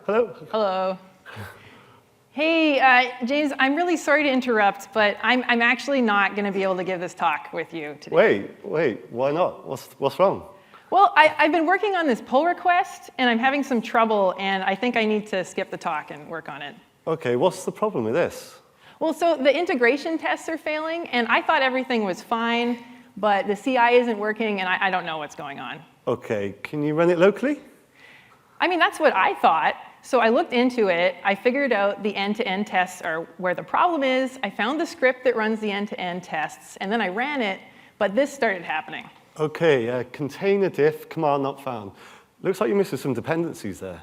hello. Hello. Hey, James, I'm really sorry to interrupt, but I'm actually not going to be able to give this talk with you today. Wait, why not? What's wrong? Well, I've been working on this pull request, and I'm having some trouble, and I think I need to skip the talk and work on it. OK, what's the problem with this? Well, so the integration tests are failing, and I thought everything was fine, but the CI isn't working, and I don't know what's going on. OK, can you run it locally? I mean, that's what I thought. So I looked into it. I figured out the end-to-end tests are where the problem is. I found the script that runs the end-to-end tests, and then I ran it, but this started happening. OK, container diff command not found. Looks like you're missing some dependencies there.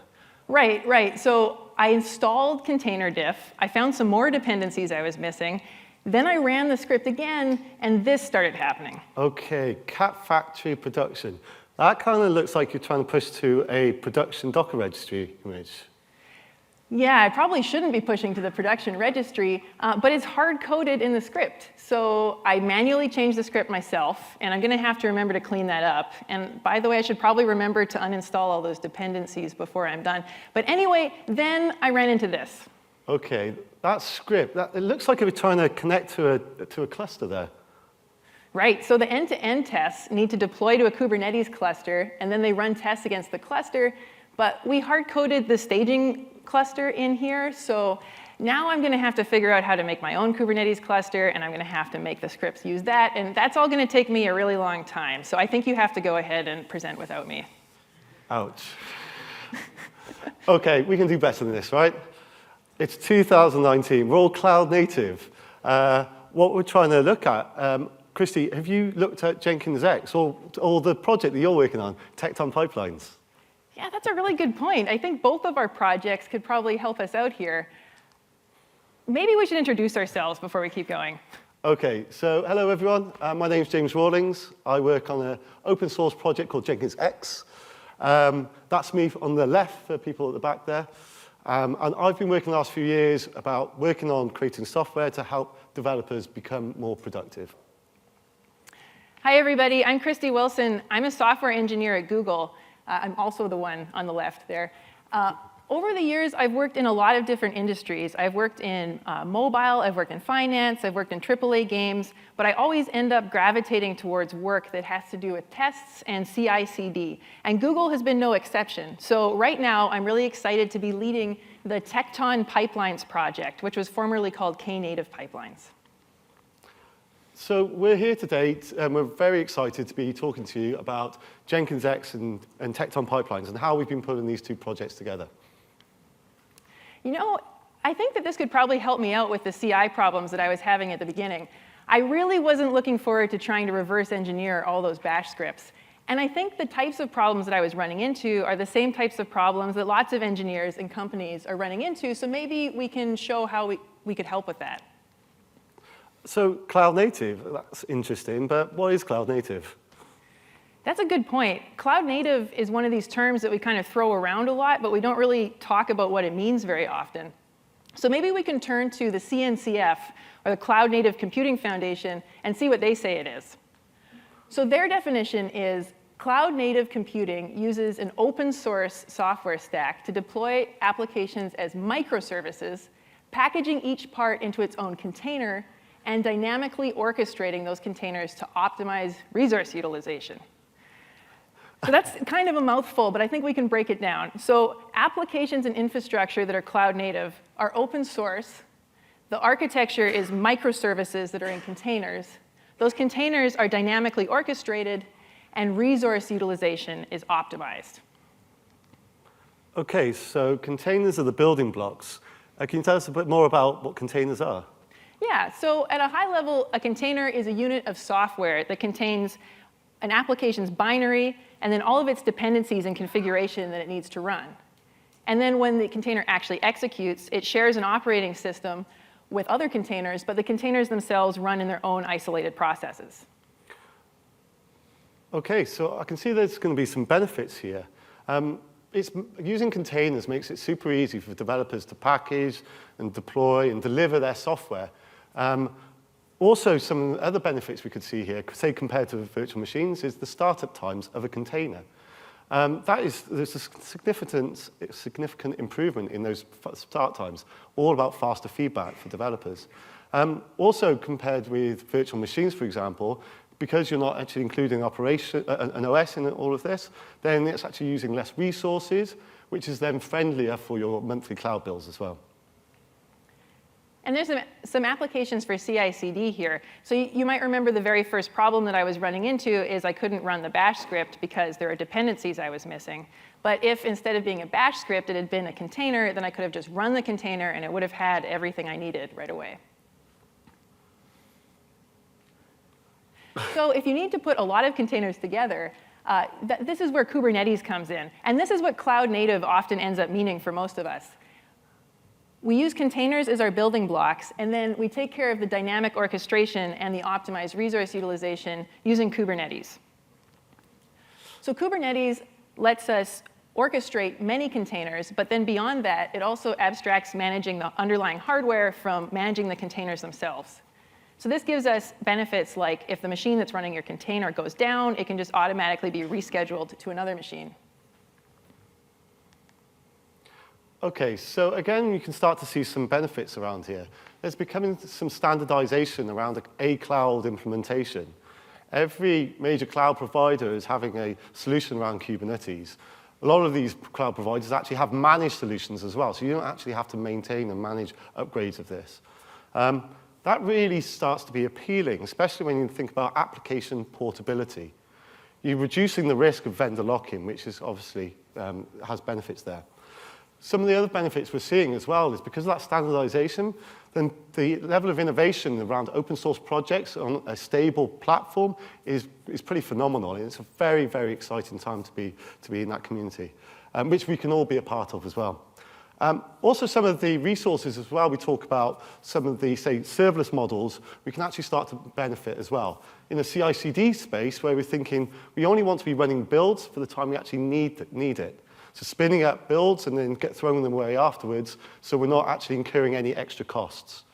Right. So I installed container diff. I found some more dependencies I was missing. Then I ran the script again, and this started happening. OK, cat factory production. That kind of looks like you're trying to push to a production Docker registry image. Yeah, I probably shouldn't be pushing to the production registry, but it's hard-coded in the script. So I manually changed the script myself, and I'm going to have to remember to clean that up. And by the way, I should probably remember to uninstall all those dependencies before I'm done. But anyway, then I ran into this. OK, that script, it looks like it was trying to connect to a cluster there. Right, so the end-to-end tests need to deploy to a Kubernetes cluster, and then they run tests against the cluster. But we hard-coded the staging cluster in here, so now I'm going to have to figure out how to make my own Kubernetes cluster, and I'm going to have to make the scripts use that, and that's all going to take me a really long time. So I think you have to go ahead and present without me. Ouch. OK, we can do better than this, right? It's 2019. We're all cloud native. What we're trying to look at, Christie, have you looked at Jenkins X or the project that you're working on, Knative Pipelines? Yeah, that's a really good point. I think both of our projects could probably help us out here. Maybe we should introduce ourselves before we keep going. OK, so hello, everyone. My name's James Rawlings. I work on an open source project called Jenkins X. That's me on the left for people at the back there. And I've been working the last few years about working on creating software to help developers become more productive. Hi, everybody. I'm Christie Wilson. I'm a software engineer at Google. I'm also the one on the left there. Over the years, I've worked in a lot of different industries. I've worked in mobile, I've worked in finance, I've worked in AAA games, but I always end up gravitating towards work that has to do with tests and CI/CD. And Google has been no exception. So right now, I'm really excited to be leading the Knative Pipelines project, which was formerly called Knative Pipelines. So we're here today, and we're very excited to be talking to you about Jenkins X and Knative Pipelines and how we've been putting these two projects together. You know, I think that this could probably help me out with the CI problems that I was having at the beginning. I really wasn't looking forward to trying to reverse engineer all those bash scripts. And I think the types of problems that I was running into are the same types of problems that lots of engineers and companies are running into, so maybe we can show how we could help with that. So cloud native, that's interesting, but what is cloud native? That's a good point. Cloud native is one of these terms that we kind of throw around a lot, but we don't really talk about what it means very often. So maybe we can turn to the CNCF, or the Cloud Native Computing Foundation, and see what they say it is. So their definition is cloud native computing uses an open source software stack to deploy applications as microservices, packaging each part into its own container, and dynamically orchestrating those containers to optimize resource utilization. So that's kind of a mouthful, but I think we can break it down. So applications and infrastructure that are cloud native are open source. The architecture is microservices that are in containers. Those containers are dynamically orchestrated, and resource utilization is optimized. OK, so containers are the building blocks. Can you tell us a bit more about what containers are? Yeah, so at a high level, a container is a unit of software that contains an application's binary and then all of its dependencies and configuration that it needs to run. And then when the container actually executes, it shares an operating system with other containers, but the containers themselves run in their own isolated processes. OK, so I can see there's going to be some benefits here. Using containers makes it super easy for developers to package and deploy and deliver their software. Also, some other benefits we could see here, say compared to virtual machines, is the startup times of a container. There's a significant improvement in those start times, all about faster feedback for developers. Also, compared with virtual machines, for example, because you're not actually including an OS in all of this, then it's actually using less resources, which is then friendlier for your monthly cloud bills as well. And there's some applications for CI/CD here. So you might remember the very first problem that I was running into is I couldn't run the bash script because there are dependencies I was missing. But if instead of being a bash script, it had been a container, then I could have just run the container, and it would have had everything I needed right away. So if you need to put a lot of containers together, this is where Kubernetes comes in. And this is what cloud native often ends up meaning for most of us. We use containers as our building blocks, and then we take care of the dynamic orchestration and the optimized resource utilization using Kubernetes. So Kubernetes lets us orchestrate many containers, but then beyond that, it also abstracts managing the underlying hardware from managing the containers themselves. So this gives us benefits like if the machine that's running your container goes down, it can just automatically be rescheduled to another machine. OK, so again, you can start to see some benefits around here. There's becoming some standardization around a cloud implementation. Every major cloud provider is having a solution around Kubernetes. A lot of these cloud providers actually have managed solutions as well, so you don't actually have to maintain and manage upgrades of this. That really starts to be appealing, especially when you think about application portability. You're reducing the risk of vendor lock-in, which is obviously has benefits there. Some of the other benefits we're seeing as well is because of that standardization, then the level of innovation around open source projects on a stable platform is pretty phenomenal. And it's a very, very exciting time to be in that community, which we can all be a part of as well. Also, some of the resources as well, we talk about some of the, say, serverless models, we can actually start to benefit as well. In the CI/CD space, where we're thinking we only want to be running builds for the time we actually need it. So spinning up builds and then throwing them away afterwards, so we're not actually incurring any extra costs.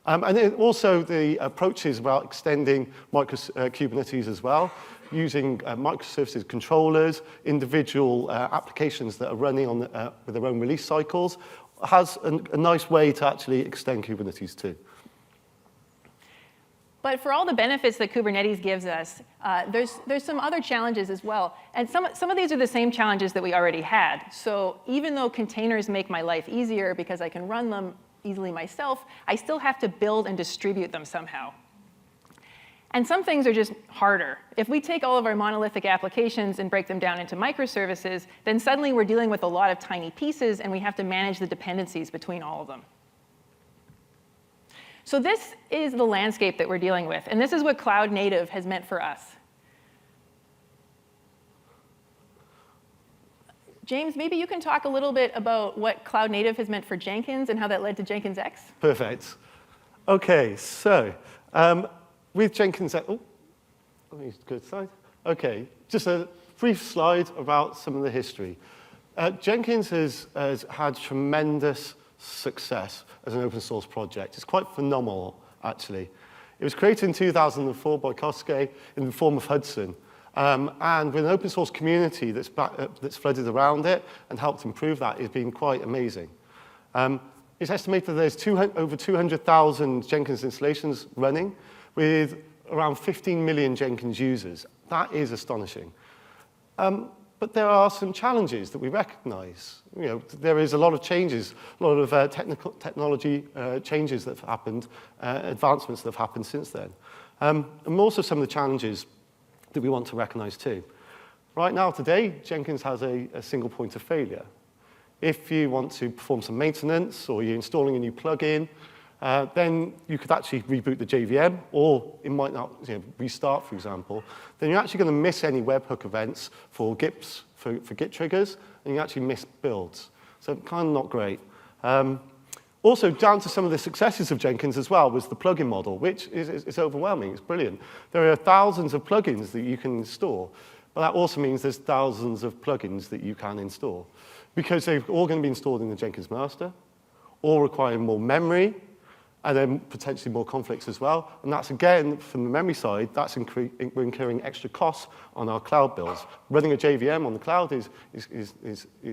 And then also the approaches about extending Kubernetes as well, using microservices controllers, individual applications that are running on with their own release cycles, has a nice way to actually extend Kubernetes too. But for all the benefits that Kubernetes gives us, there's some other challenges as well. And some of these are the same challenges that we already had. So even though containers make my life easier because I can run them easily myself, I still have to build and distribute them somehow. And some things are just harder. If we take all of our monolithic applications and break them down into microservices, then suddenly we're dealing with a lot of tiny pieces, and we have to manage the dependencies between all of them. So this is the landscape that we're dealing with, and this is what cloud native has meant for us. James, maybe you can talk a little bit about what cloud native has meant for Jenkins and how that led to Jenkins X. Perfect. OK, so with Jenkins X, let me go to the slide. OK, just a brief slide about some of the history. Jenkins has had tremendous success as an open source project. It's quite phenomenal, actually. It was created in 2004 by Christie in the form of Hudson. And with an open source community that's flooded around it and helped improve that, it's been quite amazing. It's estimated that there's over 200,000 Jenkins installations running with around 15 million Jenkins users. That is astonishing. But there are some challenges that we recognize. There is a lot of changes, a lot of technology changes that have happened, advancements that have happened since then. And also some of the challenges that we want to recognize too. Right now, today, Jenkins has a single point of failure. If you want to perform some maintenance or you're installing a new plugin, then you could actually reboot the JVM, or it might not restart, for example. Then you're actually going to miss any webhook events for Git triggers, and you actually miss builds. So kind of not great. Also, down to some of the successes of Jenkins as well was the plugin model, which is overwhelming. It's brilliant. There are thousands of plugins that you can install, but that also means there's thousands of plugins that you can install, because they're all going to be installed in the Jenkins master, all requiring more memory, and then potentially more conflicts as well. And that's, again, from the memory side, that's we're incurring extra costs on our cloud bills. Running a JVM on the cloud is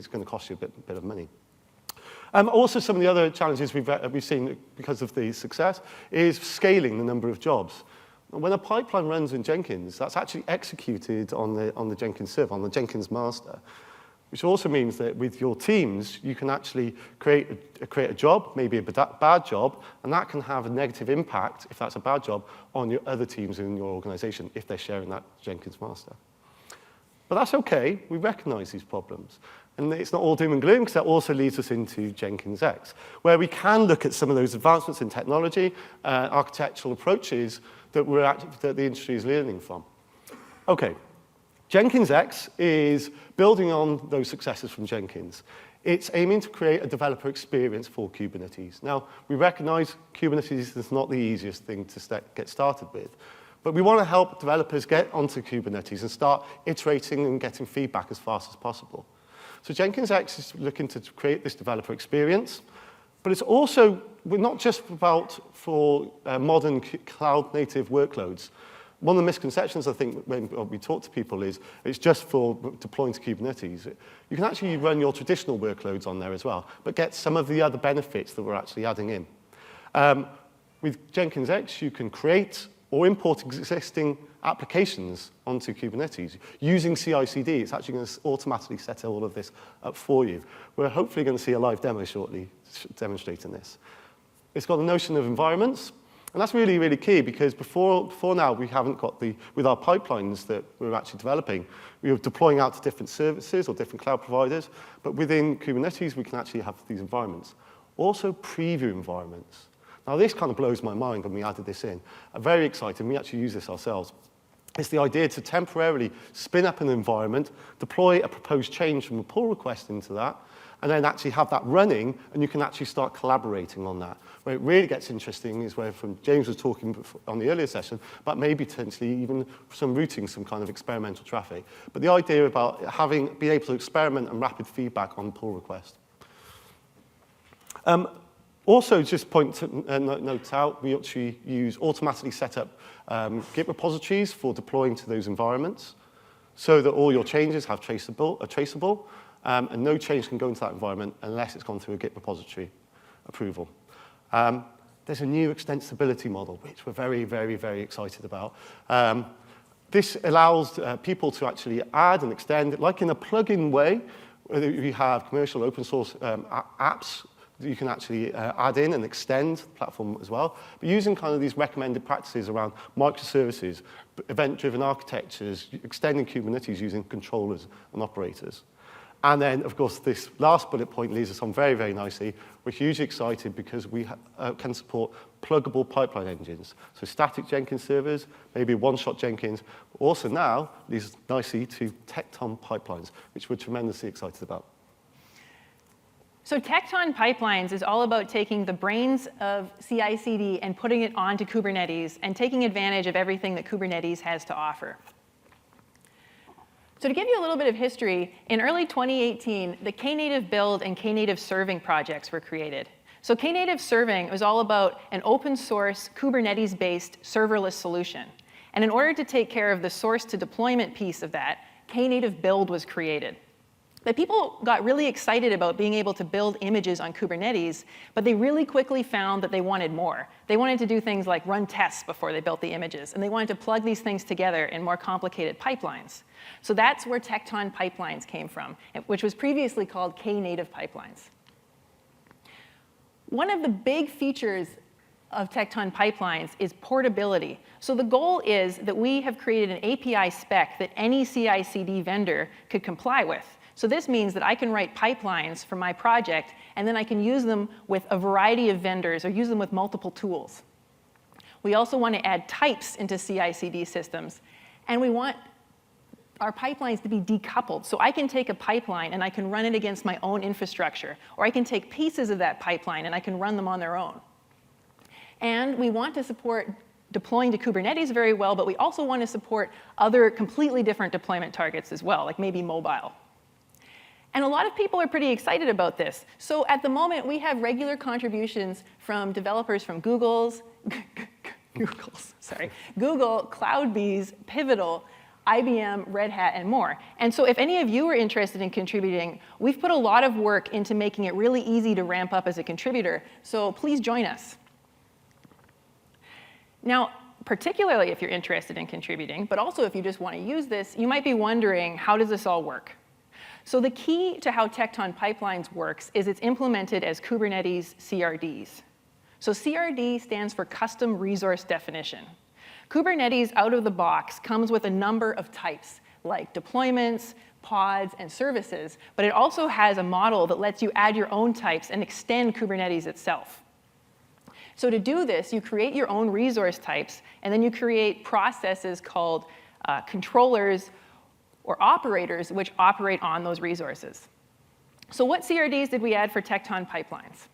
going to cost you a bit of money. Also, some of the other challenges we've seen because of the success is scaling the number of jobs. When a pipeline runs in Jenkins, that's actually executed on the Jenkins server, on the Jenkins master, which also means that with your teams, you can actually create a job, maybe a bad job, and that can have a negative impact, if that's a bad job, on your other teams in your organization if they're sharing that Jenkins master. But that's okay. We recognize these problems. And it's not all doom and gloom, because that also leads us into Jenkins X, where we can look at some of those advancements in technology, architectural approaches that the industry is learning from. Okay, Jenkins X is building on those successes from Jenkins. It's aiming to create a developer experience for Kubernetes. Now, we recognize Kubernetes is not the easiest thing to get started with, but we want to help developers get onto Kubernetes and start iterating and getting feedback as fast as possible. So Jenkins X is looking to create this developer experience, but it's also, we're not just about for modern cloud-native workloads. One of the misconceptions, I think, when we talk to people is it's just for deploying to Kubernetes. You can actually run your traditional workloads on there as well, but get some of the other benefits that we're actually adding in. With Jenkins X, you can create or import existing applications onto Kubernetes. Using CI/CD, it's actually going to automatically set all of this up for you. We're hopefully going to see a live demo shortly demonstrating this. It's got the notion of environments, and that's really, really key, because before now, we haven't got with our pipelines that we're actually developing, we were deploying out to different services or different cloud providers, but within Kubernetes, we can actually have these environments. Also, preview environments. Now, this kind of blows my mind when we added this in. I'm very excited. We actually use this ourselves. It's the idea to temporarily spin up an environment, deploy a proposed change from a pull request into that, and then actually have that running, and you can actually start collaborating on that. Where it really gets interesting is where James was talking on the earlier session about maybe potentially even some routing, some kind of experimental traffic. But the idea about being able to experiment and rapid feedback on pull request. Also, just note out, we actually use automatically set up Git repositories for deploying to those environments, so that all your changes are traceable, and no change can go into that environment unless it's gone through a Git repository approval. There's a new extensibility model, which we're very, very, very excited about. This allows people to actually add and extend, like in a plug-in way, whether you have commercial open source apps you can actually add in and extend the platform as well. But using kind of these recommended practices around microservices, event-driven architectures, extending Kubernetes using controllers and operators. And then, of course, this last bullet point leads us on very, very nicely. We're hugely excited because we can support pluggable pipeline engines. So static Jenkins servers, maybe one-shot Jenkins. Also now leads nicely to Tecton pipelines, which we're tremendously excited about. So Tecton Pipelines is all about taking the brains of CI/CD and putting it onto Kubernetes and taking advantage of everything that Kubernetes has to offer. So to give you a little bit of history, in early 2018, the Knative build and Knative serving projects were created. So Knative serving was all about an open source Kubernetes-based serverless solution. And in order to take care of the source to deployment piece of that, Knative build was created. But people got really excited about being able to build images on Kubernetes, but they really quickly found that they wanted more. They wanted to do things like run tests before they built the images, and they wanted to plug these things together in more complicated pipelines. So that's where Tecton Pipelines came from, which was previously called Knative Pipelines. One of the big features of Tecton Pipelines is portability. So the goal is that we have created an API spec that any CI/CD vendor could comply with. So this means that I can write pipelines for my project, and then I can use them with a variety of vendors or use them with multiple tools. We also want to add types into CI/CD systems, and we want our pipelines to be decoupled. So I can take a pipeline and I can run it against my own infrastructure, or I can take pieces of that pipeline and I can run them on their own. And we want to support deploying to Kubernetes very well, but we also want to support other completely different deployment targets as well, like maybe mobile. And a lot of people are pretty excited about this. So at the moment, we have regular contributions from developers from Google, CloudBees, Pivotal, IBM, Red Hat, and more. And so if any of you are interested in contributing, we've put a lot of work into making it really easy to ramp up as a contributor. So please join us. Now, particularly if you're interested in contributing, but also if you just want to use this, you might be wondering, how does this all work? So the key to how Tecton Pipelines works is it's implemented as Kubernetes CRDs. So CRD stands for Custom Resource Definition. Kubernetes, out of the box, comes with a number of types, like deployments, pods, and services, but it also has a model that lets you add your own types and extend Kubernetes itself. So to do this, you create your own resource types, and then you create processes called controllers or operators which operate on those resources. So what CRDs did we add for Tecton Pipelines?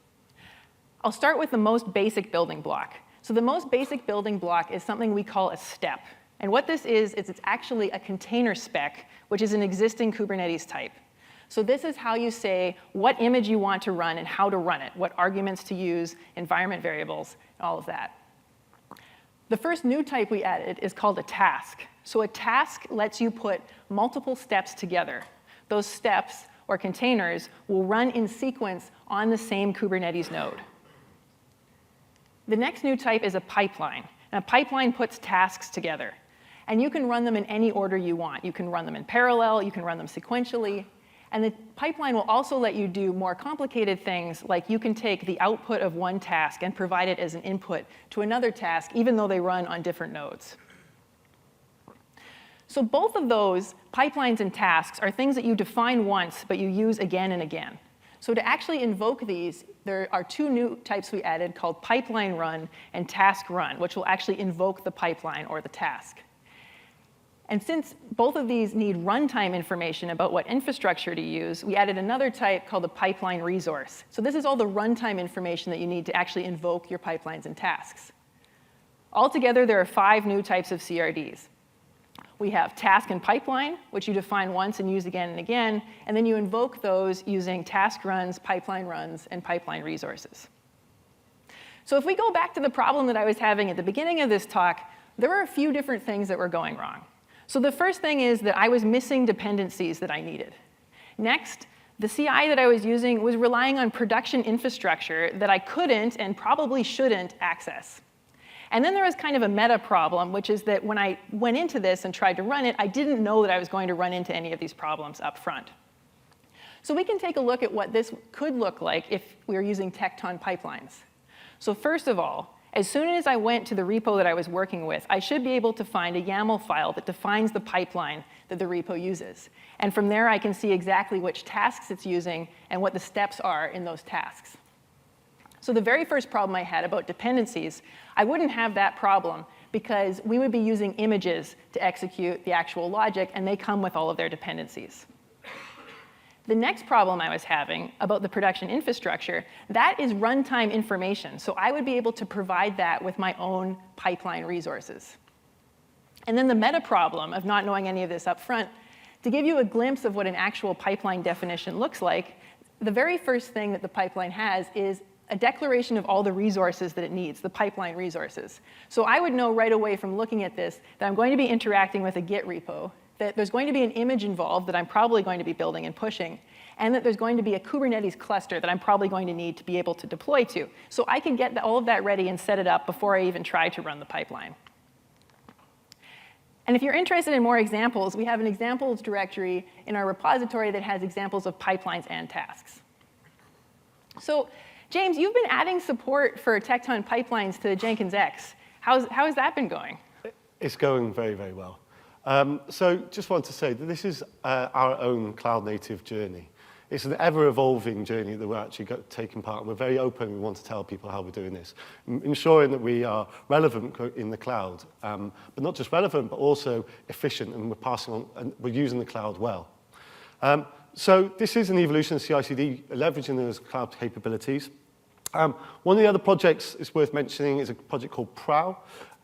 I'll start with the most basic building block. So the most basic building block is something we call a step. And what this is it's actually a container spec, which is an existing Kubernetes type. So this is how you say what image you want to run and how to run it, what arguments to use, environment variables, and all of that. The first new type we added is called a task. So a task lets you put multiple steps together. Those steps, or containers, will run in sequence on the same Kubernetes node. The next new type is a pipeline. And a pipeline puts tasks together. And you can run them in any order you want. You can run them in parallel. You can run them sequentially. And the pipeline will also let you do more complicated things, like you can take the output of one task and provide it as an input to another task, even though they run on different nodes. So both of those, pipelines and tasks, are things that you define once, but you use again and again. So to actually invoke these, there are two new types we added called pipeline run and task run, which will actually invoke the pipeline or the task. And since both of these need runtime information about what infrastructure to use, we added another type called the pipeline resource. So this is all the runtime information that you need to actually invoke your pipelines and tasks. Altogether, there are 5 new types of CRDs. We have task and pipeline, which you define once and use again and again, and then you invoke those using task runs, pipeline runs, and pipeline resources. So if we go back to the problem that I was having at the beginning of this talk, there were a few different things that were going wrong. So the first thing is that I was missing dependencies that I needed. Next, the CI that I was using was relying on production infrastructure that I couldn't and probably shouldn't access. And then there was kind of a meta problem, which is that when I went into this and tried to run it, I didn't know that I was going to run into any of these problems up front. So we can take a look at what this could look like if we were using Tecton Pipelines. So first of all, as soon as I went to the repo that I was working with, I should be able to find a YAML file that defines the pipeline that the repo uses. And from there, I can see exactly which tasks it's using and what the steps are in those tasks. So the very first problem I had about dependencies, I wouldn't have that problem because we would be using images to execute the actual logic, and they come with all of their dependencies. The next problem I was having about the production infrastructure, that is runtime information. So I would be able to provide that with my own pipeline resources. And then the meta problem of not knowing any of this up front, to give you a glimpse of what an actual pipeline definition looks like, the very first thing that the pipeline has is a declaration of all the resources that it needs, the pipeline resources. So I would know right away from looking at this that I'm going to be interacting with a Git repo, that there's going to be an image involved that I'm probably going to be building and pushing, and that there's going to be a Kubernetes cluster that I'm probably going to need to be able to deploy to. So I can get all of that ready and set it up before I even try to run the pipeline. And if you're interested in more examples, we have an examples directory in our repository that has examples of pipelines and tasks. So James, you've been adding support for Tecton Pipelines to Jenkins X. How has that been going? It's going very, very well. So just want to say that this is our own cloud-native journey. It's an ever-evolving journey that we're actually taking part in. We're very open. We want to tell people how we're doing this, ensuring that we are relevant in the cloud, but not just relevant, but also efficient, and we're passing on, and we're using the cloud well. So this is an evolution of CI/CD, leveraging those cloud capabilities. One of the other projects it's worth mentioning is a project called Prow.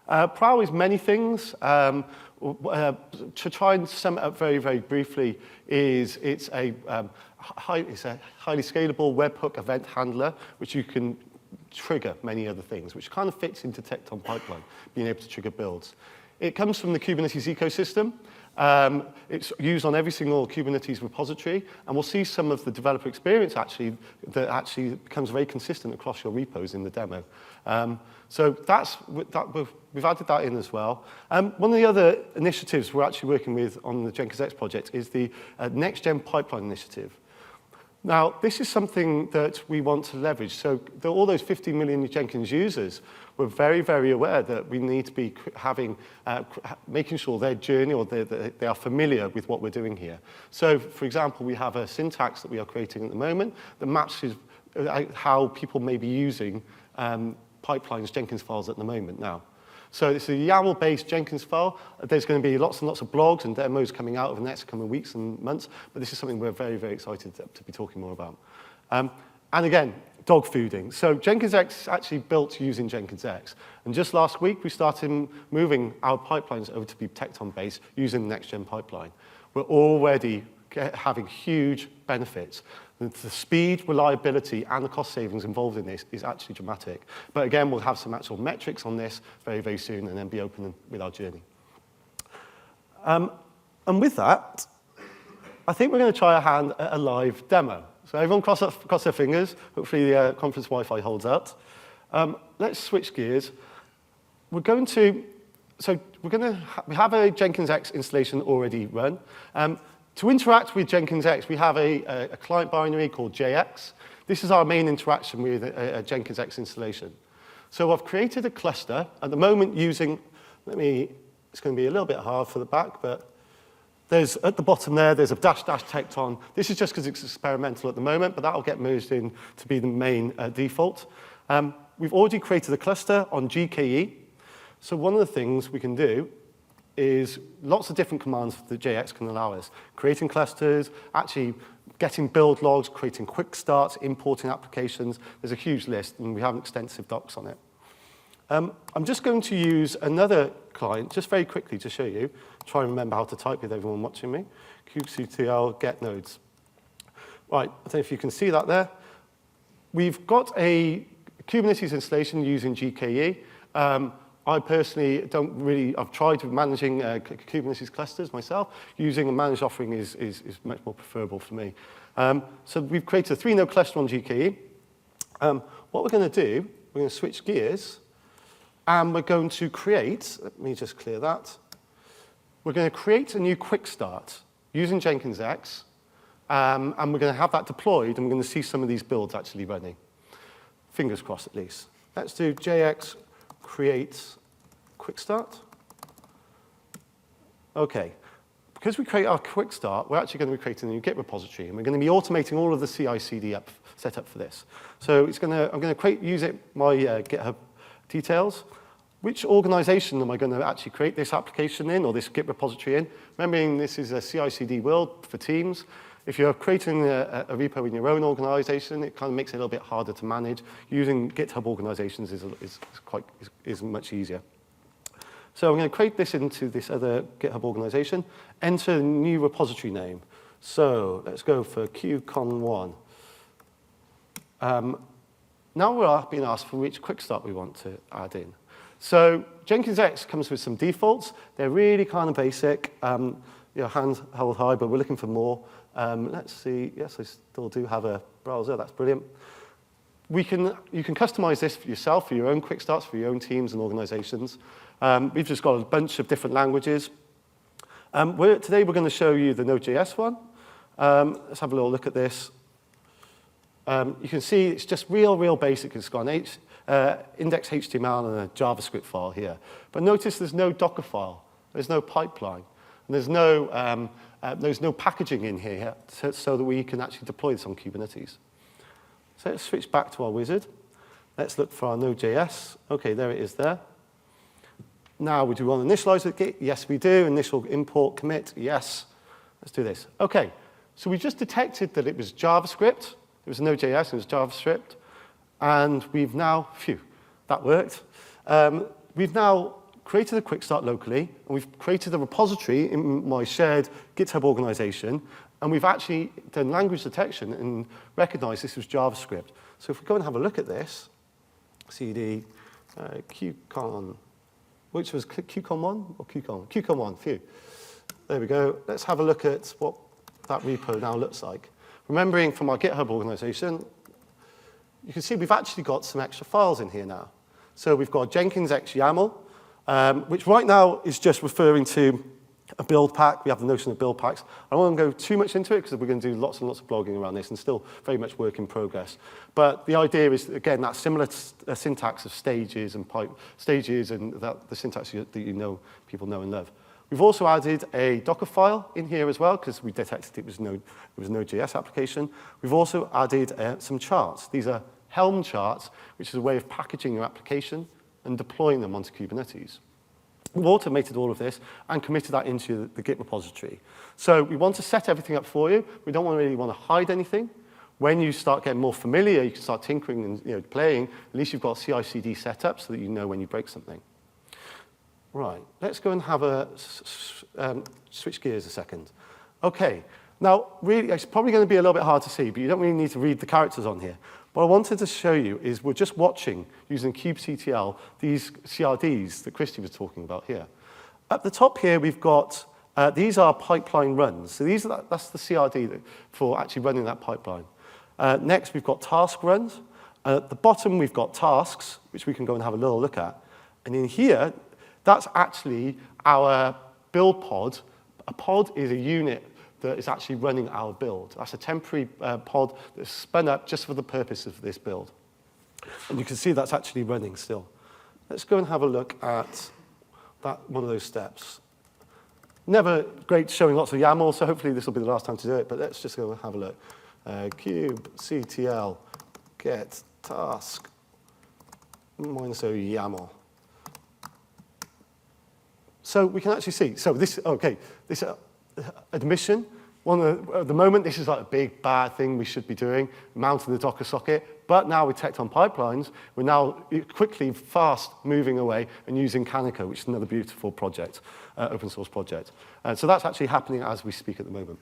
Prow is many things. To try and sum it up very, very briefly, it's a highly scalable webhook event handler, which you can trigger many other things, which kind of fits into Tecton pipeline, being able to trigger builds. It comes from the Kubernetes ecosystem. It's used on every single Kubernetes repository, and we'll see some of the developer experience that actually becomes very consistent across your repos in the demo. So we've added that in as well. One of the other initiatives we're actually working with on the Jenkins X project is the Next-Gen Pipeline Initiative. Now, this is something that we want to leverage. So all those 50 million Jenkins users, we're very, very aware that we need to be making sure their journey or they are familiar with what we're doing here. So, for example, we have a syntax that we are creating at the moment that matches how people may be using pipelines Jenkins files at the moment now. So it's a YAML-based Jenkins file. There's going to be lots and lots of blogs and demos coming out over the next coming weeks and months, but this is something we're very, very excited to be talking more about. And again, dog fooding. So Jenkins X is actually built using Jenkins X. And just last week, we started moving our pipelines over to be Tecton-based using the next-gen pipeline. We're already having huge benefits. The speed, reliability, and the cost savings involved in this is actually dramatic. But again, we'll have some actual metrics on this very, very soon and then be open with our journey. And with that, I think we're going to try our hand at a live demo. So everyone cross their fingers. Hopefully the conference Wi-Fi holds out. Let's switch gears. We have a Jenkins X installation already run. To interact with Jenkins X, we have a client binary called JX. This is our main interaction with a Jenkins X installation. So I've created a cluster at the moment using, it's going to be a little bit hard for the back, but at the bottom there's a -- Tecton. This is just because it's experimental at the moment, but that'll get merged in to be the main default. We've already created a cluster on GKE. So one of the things we can do is lots of different commands that JX can allow us. Creating clusters, actually getting build logs, creating quick starts, importing applications. There's a huge list, and we have extensive docs on it. I'm just going to use another client, just very quickly to show you. Try and remember how to type with everyone watching me. kubectl get nodes. Right, I don't know if you can see that there. We've got a Kubernetes installation using GKE. I personally I've tried managing Kubernetes clusters myself. Using a managed offering is much more preferable for me. So we've created a 3-node cluster on GKE. What we're going to do, we're going to switch gears, and we're going to create, let me just clear that. We're going to create a new quick start using Jenkins X, and we're going to have that deployed, and we're going to see some of these builds actually running. Fingers crossed, at least. Let's do JX create quick start. Okay. Because we create our quick start, we're actually going to be creating a new Git repository, and we're going to be automating all of the CI/CD set up for this. So I'm going to use my GitHub details. Which organization am I going to actually create this application in or this Git repository in? Remembering this is a CI/CD world for teams. If you're creating a repo in your own organization, it kind of makes it a little bit harder to manage. Using GitHub organizations is much easier. So I'm going to create this into this other GitHub organization, enter a new repository name. So let's go for QCon1. Now we're being asked for which quick start we want to add in. So Jenkins X comes with some defaults. They're really kind of basic. Hands held high, but we're looking for more. Let's see. Yes, I still do have a browser. That's brilliant. You can customize this for yourself, for your own quick starts, for your own teams and organizations. We've just got a bunch of different languages. Today we're going to show you the Node.js one. Let's have a little look at this. You can see it's just real basic. It's got an index HTML and a JavaScript file here. But notice there's no Docker file. There's no pipeline. And there's no packaging in here so that we can actually deploy this on Kubernetes. So let's switch back to our wizard. Let's look for our Node.js. OK, there it is there. Now, do we want to initialize with Git? Yes, we do. Initial import commit, yes. Let's do this. OK, so we just detected that it was JavaScript. It was Node.js, it was JavaScript. And we've now, that worked. We've now created a QuickStart locally, and we've created a repository in my shared GitHub organization, and we've actually done language detection and recognized this was JavaScript. So if we go and have a look at this, cd qcon, which was qcon1 or qcon? Qcon1, phew. There we go. Let's have a look at what that repo now looks like. Remembering from our GitHub organization, you can see we've actually got some extra files in here now. So we've got Jenkins X YAML, which right now is just referring to a build pack. We have the notion of build packs. I don't want to go too much into it because we're going to do lots and lots of blogging around this and still very much work in progress. But the idea is, again, that similar syntax of stages and the syntax that people know and love. We've also added a Docker file in here as well because we detected it was no JS application. We've also added some charts. These are Helm charts, which is a way of packaging your application and deploying them onto Kubernetes. We've automated all of this and committed that into the Git repository. So we want to set everything up for you. We don't really want to hide anything. When you start getting more familiar, you can start tinkering and playing. At least you've got CI/CD set up so that you know when you break something. Right, let's go and have a switch gears a second. Okay, now really, it's probably going to be a little bit hard to see, but you don't really need to read the characters on here. What I wanted to show you is we're just watching, using kubectl, these CRDs that Christie was talking about here. At the top here, we've got, these are pipeline runs. So that's the CRD for actually running that pipeline. Next, we've got task runs. At the bottom, we've got tasks, which we can go and have a little look at. And in here, that's actually our build pod. A pod is a unit that is actually running our build. That's a temporary pod that's spun up just for the purpose of this build. And you can see that's actually running still. Let's go and have a look at one of those steps. Never great showing lots of YAML, so hopefully this will be the last time to do it, but let's just go and have a look. kubectl get task -o YAML. So we can actually see. So this admission. At the moment, this is like a big, bad thing we should be doing, mounting the Docker socket. But now with Tecton Pipelines, we're now quickly, fast moving away and using Canico, which is another beautiful project, open source project. So that's actually happening as we speak at the moment.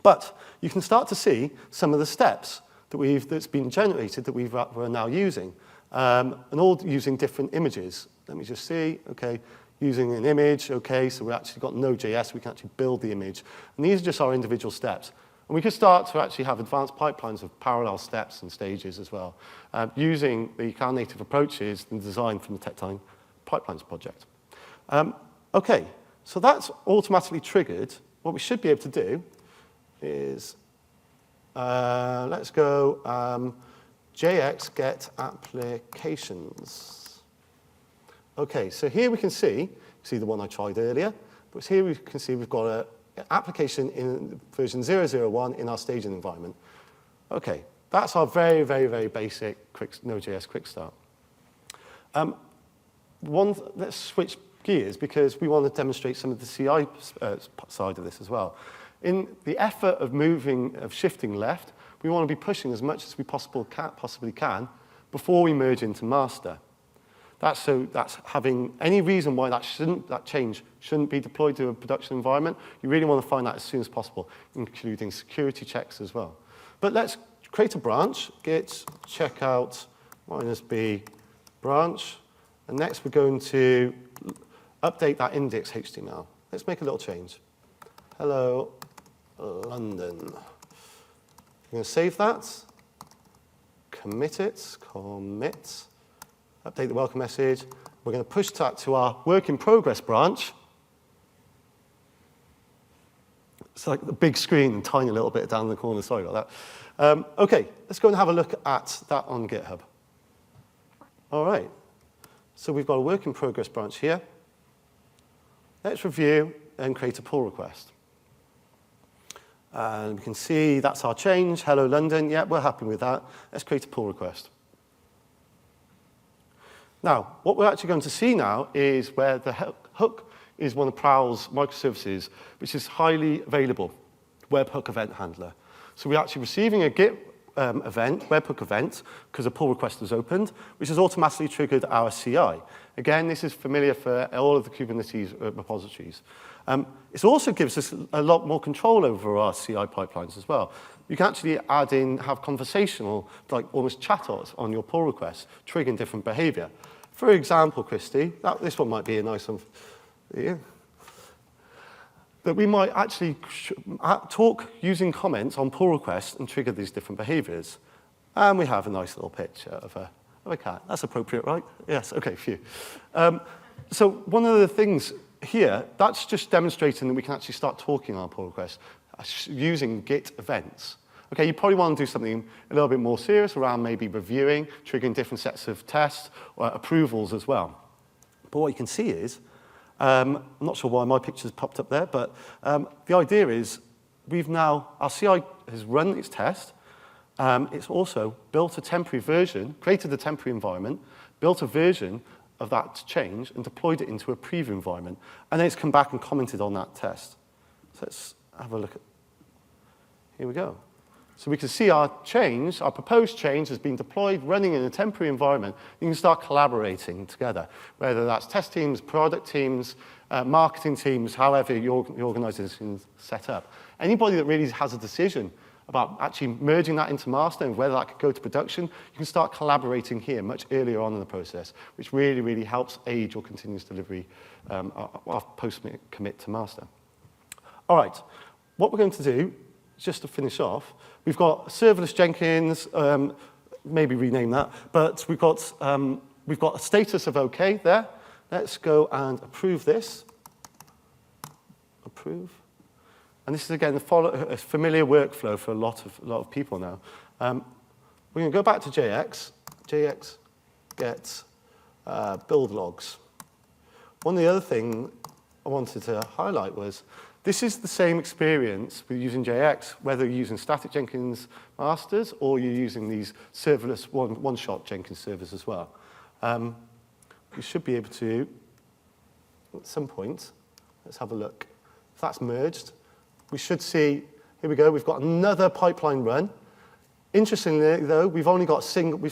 But you can start to see some of the steps that's been generated that we're now using, and all using different images. Let me just see. Okay. Using an image, okay, so we've actually got Node.js, we can actually build the image. And these are just our individual steps. And we could start to actually have advanced pipelines of parallel steps and stages as well, using the cloud native approaches and design from the Tecton Pipelines project. Okay, so that's automatically triggered. What we should be able to do is, let's go JX get applications. Okay, so here we can see the one I tried earlier, but here we can see we've got an application in version 001 in our staging environment. Okay, that's our very, very, very basic Node.js QuickStart. Let's switch gears because we want to demonstrate some of the CI side of this as well. In the effort of shifting left, we want to be pushing as much as we possibly can before we merge into master. That's having any reason why that change shouldn't be deployed to a production environment. You really want to find that as soon as possible, including security checks as well. But let's create a branch, git checkout -b branch. And next we're going to update that index HTML. Let's make a little change. Hello, London. I'm going to save that, commit it, update the welcome message. We're going to push that to our work in progress branch. It's like the big screen and tiny little bit down in the corner. Sorry about that. Okay, let's go and have a look at that on GitHub. All right. So we've got a work in progress branch here. Let's review and create a pull request. And we can see that's our change. Hello, London. Yeah, we're happy with that. Let's create a pull request. Now, what we're actually going to see now is where the hook is one of Prowl's microservices, which is highly available, webhook event handler. So we're actually receiving a Git event, webhook event, because a pull request was opened, which has automatically triggered our CI. Again, this is familiar for all of the Kubernetes repositories. It also gives us a lot more control over our CI pipelines as well. You can actually add in, have conversational, like almost chatbots on your pull requests, triggering different behavior. For example, Christie, this one might be a nice one for you. That we might actually talk using comments on pull requests and trigger these different behaviors. And we have a nice little picture of a cat. That's appropriate, right? Yes, okay, phew. So one of the things here, that's just demonstrating that we can actually start talking on pull requests using Git events. Okay, you probably want to do something a little bit more serious around maybe reviewing, triggering different sets of tests, or approvals as well. But what you can see is, I'm not sure why my picture's popped up there, but the idea is our CI has run its test. It's also built a temporary version, created a temporary environment, built a version of that change, and deployed it into a preview environment. And then it's come back and commented on that test. So let's have a look at, here we go. So we can see our proposed change has been deployed, running in a temporary environment. You can start collaborating together, whether that's test teams, product teams, marketing teams, however your organization is set up. Anybody that really has a decision about actually merging that into master and whether that could go to production, you can start collaborating here much earlier on in the process, which really, really helps aid your continuous delivery of post-commit to master. All right, what we're going to do, just to finish off, we've got serverless Jenkins, maybe rename that, but we've got a status of OK there. Let's go and approve this. Approve. And this is, again, a familiar workflow for a lot of people now. We're going to go back to JX. JX get build logs. One of the other things I wanted to highlight was this is the same experience with using JX, whether you're using static Jenkins masters or you're using these serverless one-shot Jenkins servers as well. We should be able to, at some point, let's have a look. If that's merged, we should see, here we go, we've got another pipeline run. Interestingly, though, we've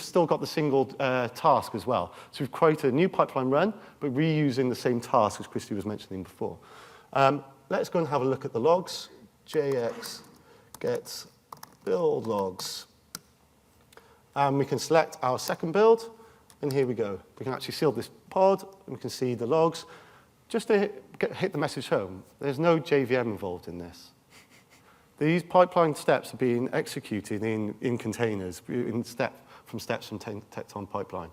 still got the single task as well. So we've created a new pipeline run, but reusing the same task as Christie was mentioning before. Let's go and have a look at the logs. JX gets build logs. And we can select our second build, and here we go. We can actually seal this pod, and we can see the logs. Just to hit the message home, there's no JVM involved in this. These pipeline steps are being executed in containers, from steps from Tecton pipeline.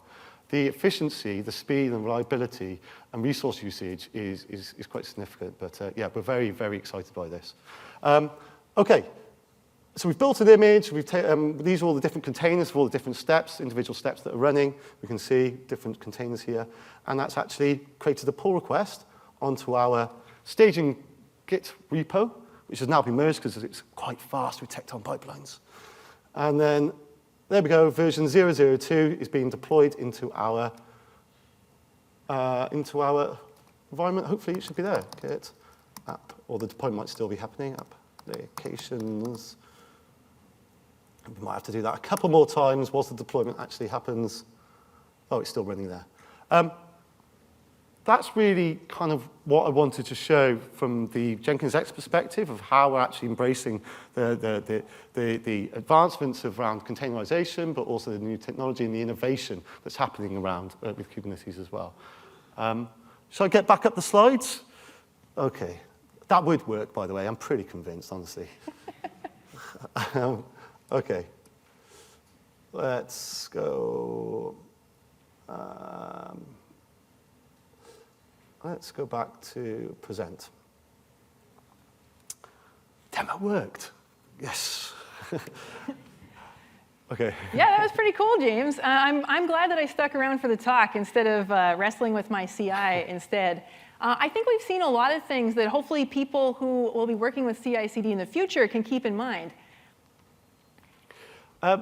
The efficiency, the speed and reliability and resource usage is quite significant. But yeah, we're very, very excited by this. OK, so we've built an image. These are all the different containers for all the different steps, individual steps that are running. We can see different containers here. And that's actually created a pull request onto our staging Git repo, which has now been merged because it's quite fast with Tecton pipelines. And then there we go, version 002 is being deployed into our environment. Hopefully it should be there. Git app, or the deployment might still be happening. Applications. We might have to do that a couple more times whilst the deployment actually happens. Oh, it's still running there. That's really kind of what I wanted to show from the Jenkins X perspective of how we're actually embracing the advancements around containerization, but also the new technology and the innovation that's happening around with Kubernetes as well. Shall I get back up the slides? OK. That would work, by the way. I'm pretty convinced, honestly. OK. Let's go. Let's go back to present. Demo worked. Yes. OK. Yeah, that was pretty cool, James. I'm glad that I stuck around for the talk instead of wrestling with my CI instead. I think we've seen a lot of things that hopefully people who will be working with CI/CD in the future can keep in mind.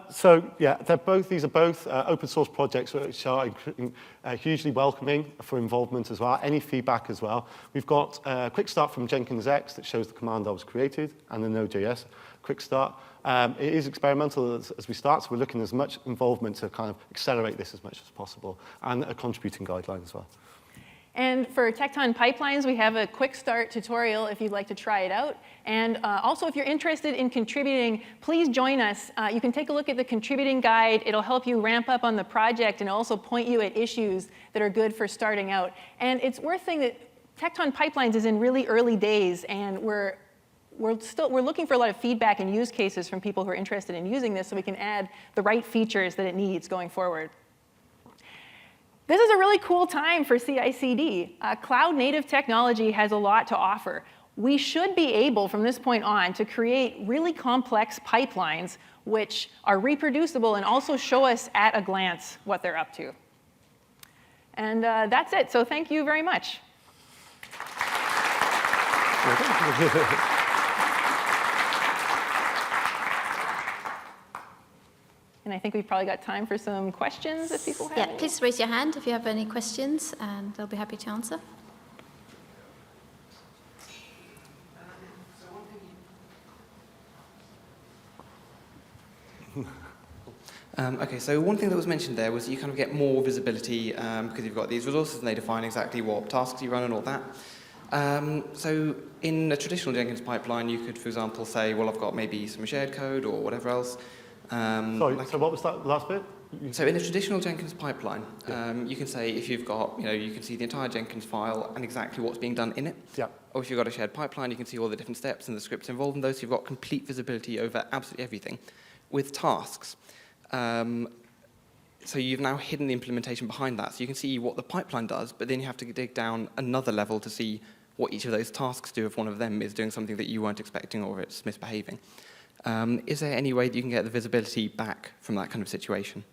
So yeah, these are both open source projects which are hugely welcoming for involvement as well, any feedback as well. We've got QuickStart from Jenkins X that shows the command that was created and the Node.js QuickStart. It is experimental as we start, so we're looking at as much involvement to kind of accelerate this as much as possible, and a contributing guideline as well. And for Tecton Pipelines, we have a quick start tutorial if you'd like to try it out. And also, if you're interested in contributing, please join us. You can take a look at the contributing guide. It'll help you ramp up on the project and also point you at issues that are good for starting out. And it's worth saying that Tecton Pipelines is in really early days, and we're looking for a lot of feedback and use cases from people who are interested in using this so we can add the right features that it needs going forward. This is a really cool time for CI/CD. Cloud-native technology has a lot to offer. We should be able, from this point on, to create really complex pipelines which are reproducible and also show us at a glance what they're up to. And that's it. So thank you very much. And I think we've probably got time for some questions if people have any. Please raise your hand if you have any questions, and they'll be happy to answer. OK, so one thing that was mentioned there was you kind of get more visibility because you've got these resources and they define exactly what tasks you run and all that. So in a traditional Jenkins pipeline, you could, for example, say, well, I've got maybe some shared code or whatever else. Sorry, so what was that last bit? So in a traditional Jenkins pipeline, you can say if you've got, you can see the entire Jenkins file and exactly what's being done in it. Yeah. Or if you've got a shared pipeline, you can see all the different steps and the scripts involved in those. So you've got complete visibility over absolutely everything. With tasks, so you've now hidden the implementation behind that. So you can see what the pipeline does, but then you have to dig down another level to see what each of those tasks do if one of them is doing something that you weren't expecting or it's misbehaving. Is there any way that you can get the visibility back from that kind of situation?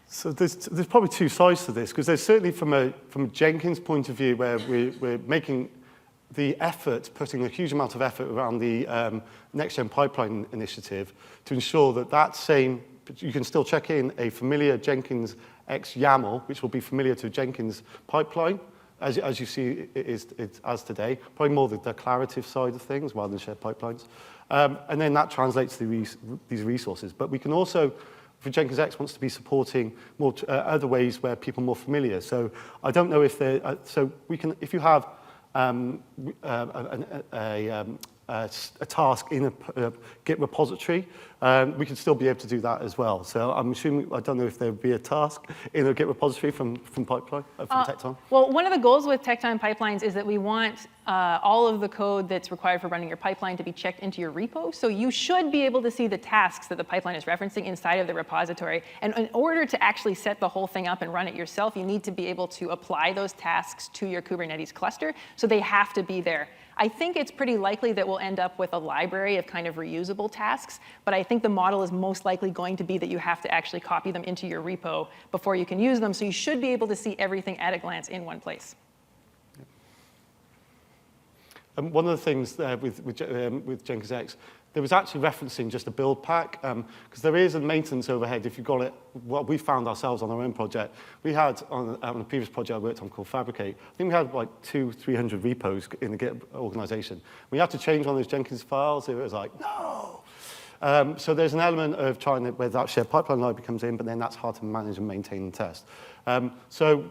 So there's probably two sides to this, because there's certainly from a Jenkins point of view where we're making the effort, putting a huge amount of effort around the next-gen pipeline initiative to ensure that same, you can still check in a familiar Jenkins X YAML, which will be familiar to Jenkins pipeline, as you see it's as today, probably more the declarative side of things rather than shared pipelines. And then that translates to these resources. But we can also, for Jenkins X, wants to be supporting more other ways where people are more familiar. So I don't know if they're, so we can, if you have a task in a Git repository, we can still be able to do that as well. So I'm assuming, I don't know if there would be a task in a Git repository from Tecton. Well, one of the goals with Tecton Pipelines is that we want all of the code that's required for running your pipeline to be checked into your repo. So you should be able to see the tasks that the pipeline is referencing inside of the repository. And in order to actually set the whole thing up and run it yourself, you need to be able to apply those tasks to your Kubernetes cluster. So they have to be there. I think it's pretty likely that we'll end up with a library of kind of reusable tasks, but I think the model is most likely going to be that you have to actually copy them into your repo before you can use them, so you should be able to see everything at a glance in one place. One of the things with Jenkins X, there was actually referencing just a build pack, because there is a maintenance overhead if you've got it. What we found ourselves on our own project, we had on a previous project I worked on called Fabricate, I think we had like 200-300 repos in the Git organization. We had to change one of those Jenkins files. It was like, no. So there's an element of trying to, where that shared pipeline library comes in, but then that's hard to manage and maintain and test. So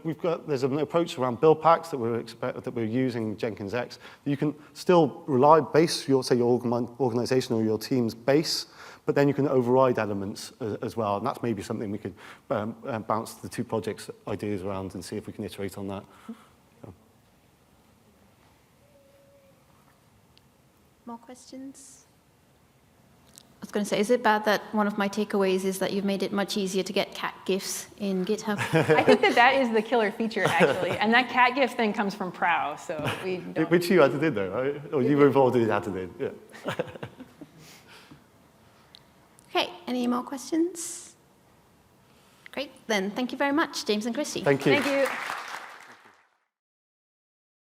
there's an approach around build packs that we're using in Jenkins X. You can still base your organization or your team's base, but then you can override elements as well. And that's maybe something we could bounce the two projects' ideas around and see if we can iterate on that. More questions? I was going to say, is it bad that one of my takeaways is that you've made it much easier to get cat GIFs in GitHub? I think that is the killer feature, actually. And that cat GIF thing comes from Prow, so we don't... Which you added in, though, right? Or you were involved in it added in, yeah. OK, any more questions? Great, then thank you very much, James and Christie. Thank you. Thank you.